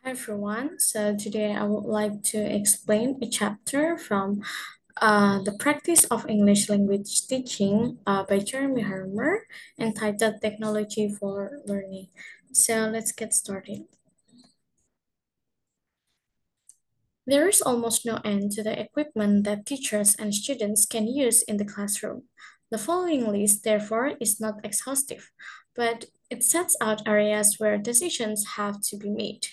Everyone. So today I would like to explain a chapter from The Practice of English Language Teaching by Jeremy Harmer entitled Technology for Learning. So let's get started. There is almost no end to the equipment that teachers and students can use in the classroom. The following list, therefore, is not exhaustive, but it sets out areas where decisions have to be made.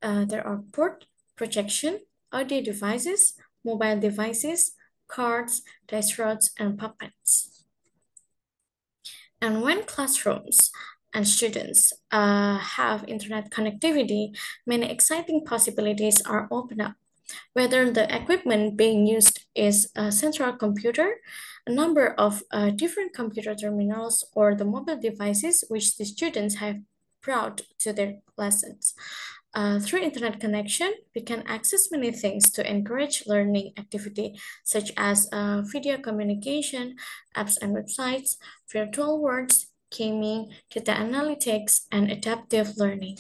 There are port, projection, audio devices, mobile devices, cards, dice rods, and puppets. And when classrooms and students have internet connectivity, many exciting possibilities are opened up. Whether the equipment being used is a central computer, a number of different computer terminals, or the mobile devices which the students have brought to their lessons. Through internet connection, we can access many things to encourage learning activity, such as video communication, apps and websites, virtual worlds, gaming, data analytics, and adaptive learning.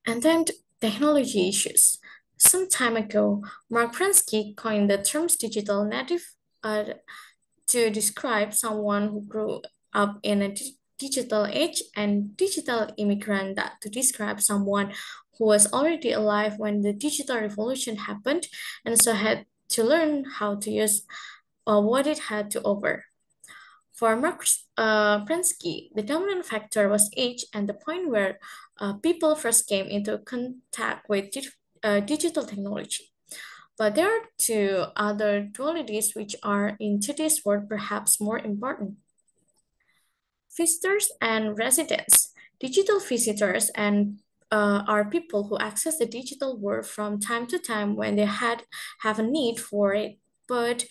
And then technology issues. Some time ago, Mark Prensky coined the terms digital native to describe someone who grew up in a digital age, and digital immigrant to describe someone who was already alive when the digital revolution happened and so had to learn how to use what it had to offer. For Mark Prensky, the dominant factor was age and the point where people first came into contact with digital technology. But there are two other dualities which are in today's world perhaps more important. Visitors and residents. Digital visitors are people who access the digital world from time to time when they have a need for it, but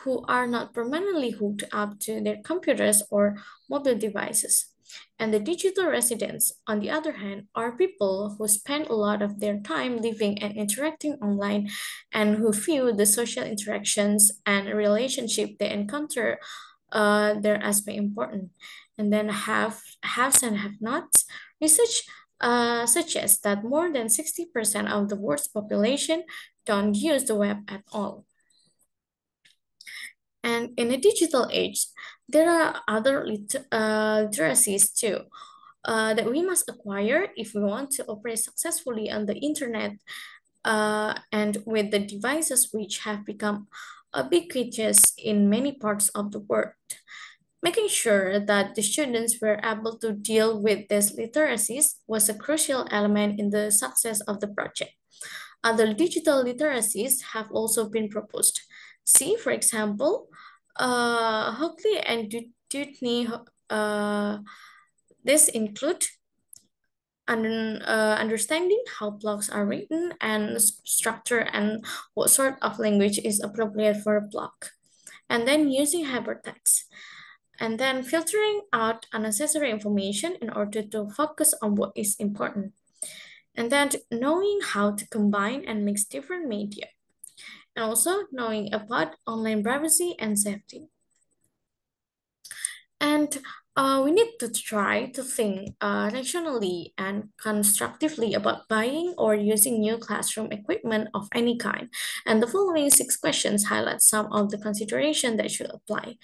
who are not permanently hooked up to their computers or mobile devices. And the digital residents, on the other hand, are people who spend a lot of their time living and interacting online and who view the social interactions and relationship they encounter there as being important. And then haves and have nots. Research suggests that more than 60% of the world's population don't use the web at all. And in a digital age, there are other literacies too that we must acquire if we want to operate successfully on the internet and with the devices which have become ubiquitous in many parts of the world. Making sure that the students were able to deal with these literacies was a crucial element in the success of the project. Other digital literacies have also been proposed. See, for example, Hockley and Dutney, this include understanding how blogs are written and structure and what sort of language is appropriate for a blog. And then using hypertext. And then filtering out unnecessary information in order to focus on what is important. And then knowing how to combine and mix different media. And also knowing about online privacy and safety. And we need to try to think rationally and constructively about buying or using new classroom equipment of any kind. And the following 6 questions highlight some of the consideration that should apply.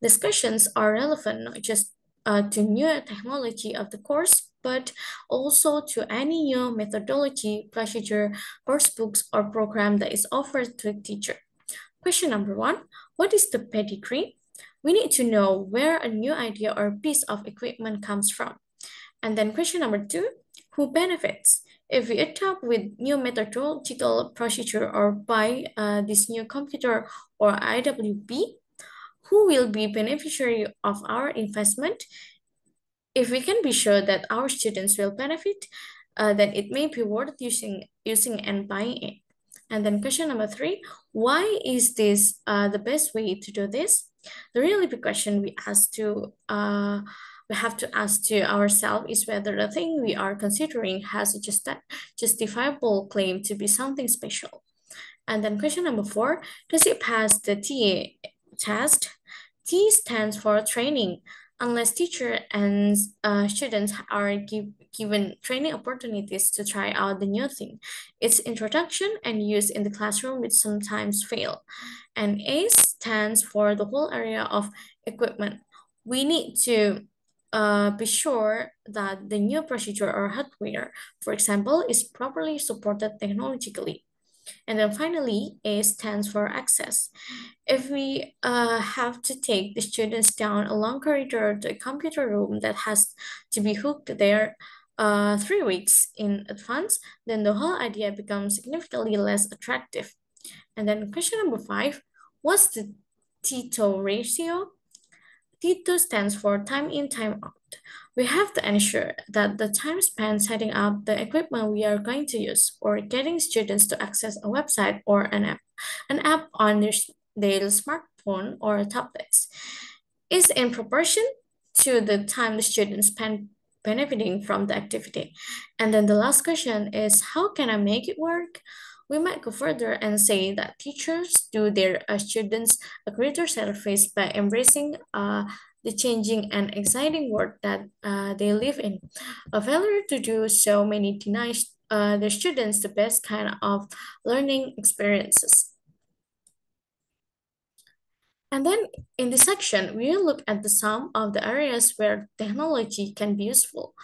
These questions are relevant not just to new technology of the course, but also to any new methodology, procedure, course books, or program that is offered to a teacher. Question number 1, what is the pedigree? We need to know where a new idea or piece of equipment comes from. And then question number 2, who benefits? If we adopt with new methodological procedure or buy this new computer or IWB, who will be beneficiary of our investment? If we can be sure that our students will benefit, then it may be worth using and buying it. And then question number 3, why is this the best way to do this? The really big question we have to ask to ourselves is whether the thing we are considering has a justifiable claim to be something special. And then question number 4, does it pass the TA test? T stands for training. unless teacher and students are given training opportunities to try out the new thing. Its introduction and use in the classroom which sometimes fail. And A stands for the whole area of equipment. We need to be sure that the new procedure or hardware, for example, is properly supported technologically. And then finally, A stands for access. If we have to take the students down a long corridor to a computer room that has to be hooked there 3 weeks in advance, then the whole idea becomes significantly less attractive. And then question number 5, what's the Tito ratio? T2 stands for time in, time out. We have to ensure that the time spent setting up the equipment we are going to use or getting students to access a website or an app on their smartphone or tablets is in proportion to the time the students spend benefiting from the activity. And then the last question is, how can I make it work? We might go further and say that teachers do their students a greater service by embracing the changing and exciting world that they live in. A failure to do so many denies their students the best kind of learning experiences. And then in this section, we will look at the sum of the areas where technology can be useful.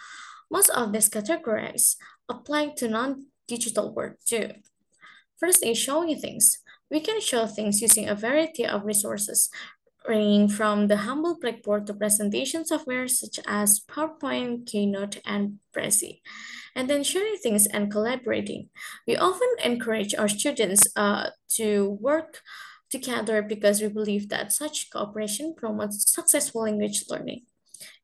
Most of these categories apply to non-digital work too. First is showing things. We can show things using a variety of resources, ranging from the humble Blackboard to presentation software such as PowerPoint, Keynote, and Prezi. And then sharing things and collaborating. We often encourage our students to work together because we believe that such cooperation promotes successful language learning.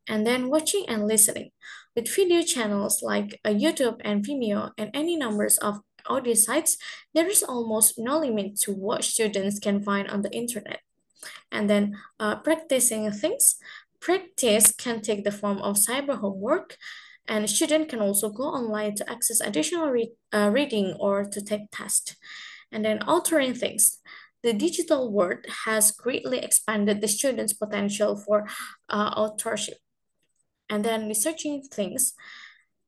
And then watching and listening. With video channels like YouTube and Vimeo and any numbers of audio sites, there is almost no limit to what students can find on the internet. And then practicing things. Practice can take the form of cyber homework, and student can also go online to access additional reading or to take tests. And then altering things. The digital world has greatly expanded the students' potential for authorship. And then researching things.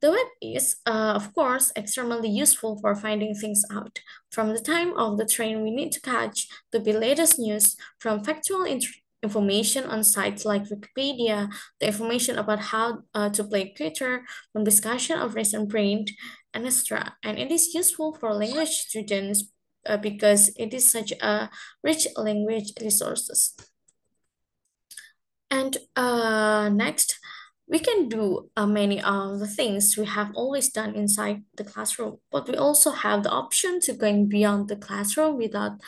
The web is, of course, extremely useful for finding things out. From the time of the train we need to catch to the latest news, from factual information on sites like Wikipedia, the information about how to play Twitter, from discussion of recent print, and etc. And it is useful for language students because it is such a rich language resources. And next, we can do many of the things we have always done inside the classroom, but we also have the option to going beyond the classroom without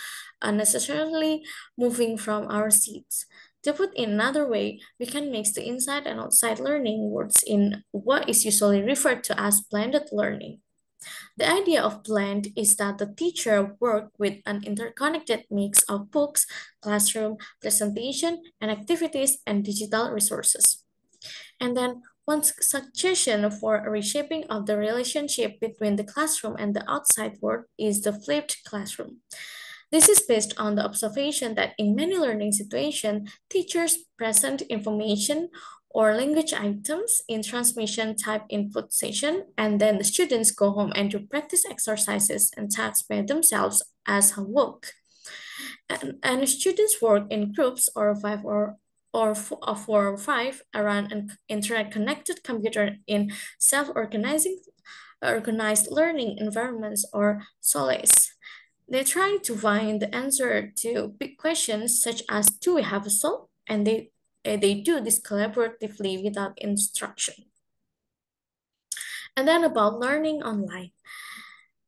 necessarily moving from our seats. To put in another way, we can mix the inside and outside learning words in what is usually referred to as blended learning. The idea of blend is that the teacher work with an interconnected mix of books, classroom, presentation, and activities and digital resources. And then one suggestion for a reshaping of the relationship between the classroom and the outside world is the flipped classroom. This is based on the observation that in many learning situations, teachers present information or language items in transmission type input session, and then the students go home and do practice exercises and tasks by themselves as homework. And students work in groups or four or five around an internet-connected computer in self-organizing organized learning environments or solace. They try to find the answer to big questions such as do we have a soul? And they do this collaboratively without instruction. And then about learning online.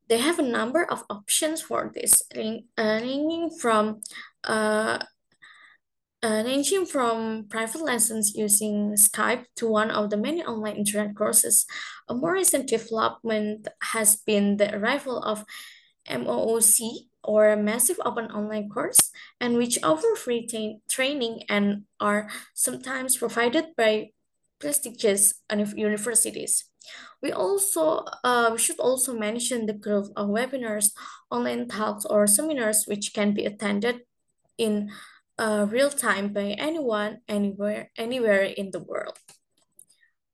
They have a number of options for this, uh, ranging from private lessons using Skype to one of the many online internet courses. A more recent development has been the arrival of MOOC, or a massive open online course, and which offer free training and are sometimes provided by prestigious universities. We should also mention the growth of webinars, online talks, or seminars which can be attended in real time by anyone, anywhere in the world.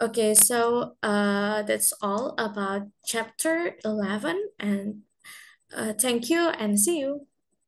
Okay, so that's all about chapter 11, and thank you and see you.